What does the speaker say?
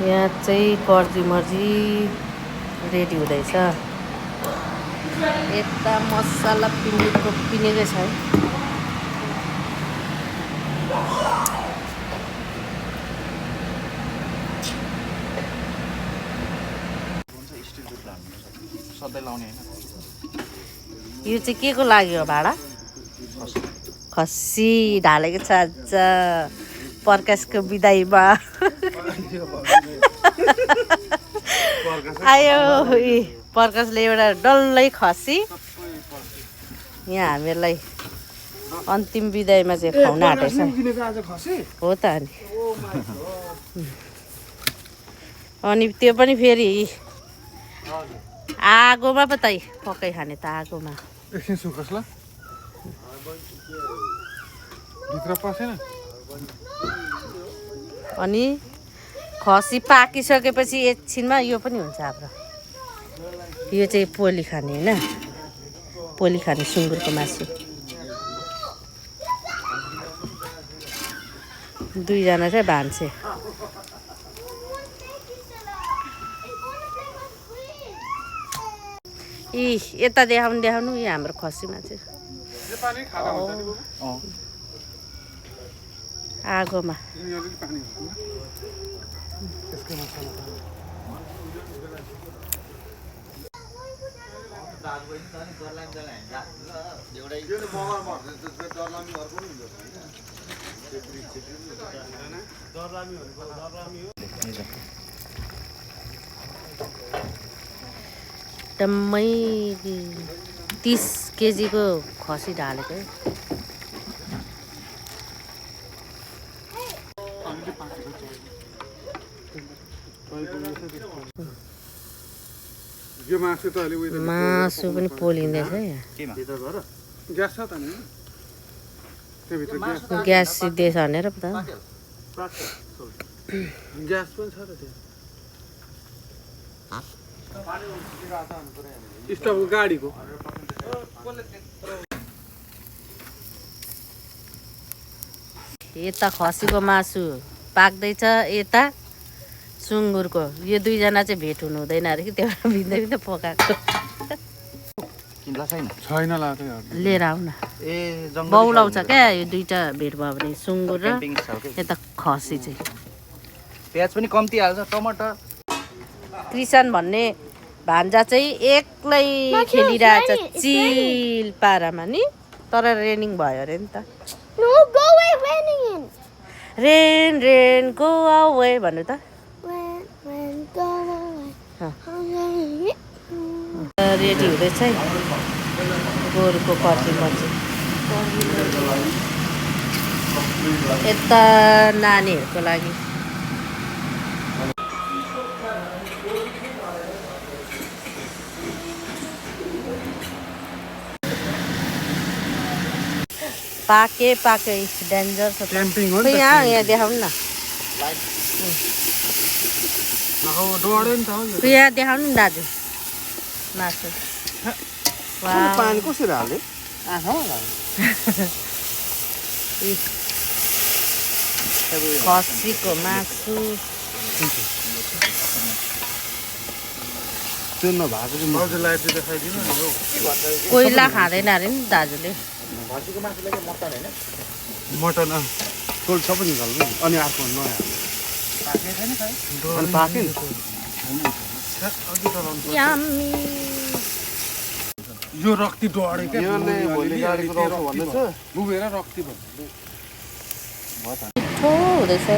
यहाँ चाहिँ कर्जी मर्जी रेडी हुँदैछ। यता मसला पिनेकै छ है। यो चाहिँ के को लागि हो भाडा? खसी ढालेको छ आज प्रकाशको बिदाईमा। आयो प्रकाशले एउटा डल्लै खसी यहाँ हामीलाई अन्तिम बिदाईमा चाहिँ खुवाउन आँटेछ। हो त अनि त्यो पनि फेरि आगोमा पो त पकाइ खाने त आगोमा। एकछिन सुकोस् ल भित्र पसेन। अनि खसी पाकिसकेपछि एकछिनमा यो पनि हुन्छ हाम्रो। यो चाहिँ पोली खाने होइन, पोली खाने सुँगुरको मासु। दुईजना चाहिँ भान्से। यता देखाउनु यो हाम्रो खसीमा चाहिँ आगोमा। टम्मै 30 केजीको खसी ढालेको है। मासु पनि पोलिँदैछ ग्यास सिद्धिएछ भनेर पो त। ग्यास पनि छ त त्यो स्टोभको गाडीको। यता खसीको मासु पाक्दैछ, यता सुँगुरको। यो दुईजना चाहिँ भेट हुनु हुँदैन अरे कि, त्यो भिन्दै पकाएको। छैन लिएर आऊ न। बौलाउँछ क्या यो दुईटा भेट भयो भने, सुँगुर र यता खसी चाहिँ। प्याज पनि कम्ती हाल्छ, टमाटर। कृष्ण भन्ने भान्जा चाहिँ एक्लै खेलिरहेछ चिल पारामा नि, तर रेनिङ भयो अरे नि त। रेन रेन गो अवे भन्नु त। रेडी हुँदैछ है गोरुको कर्जी मर्जी। यता नानीहरूको लागि पाके डेन्जर छ। यहाँ देखाउनु न, यहाँ देखाउनु नि दाजु मासु। पानी कसरी हाल्यो? खसीको मासु कोइला खाँदैन अरे नि दाजुले। मटन टोल सबै निकाल्नु अनि अर्को नयाँ पाक्यो यम्मी। यो रक्ती डढे क्या डुबेर रक्ती भन्नु मिठो हुँदैछ।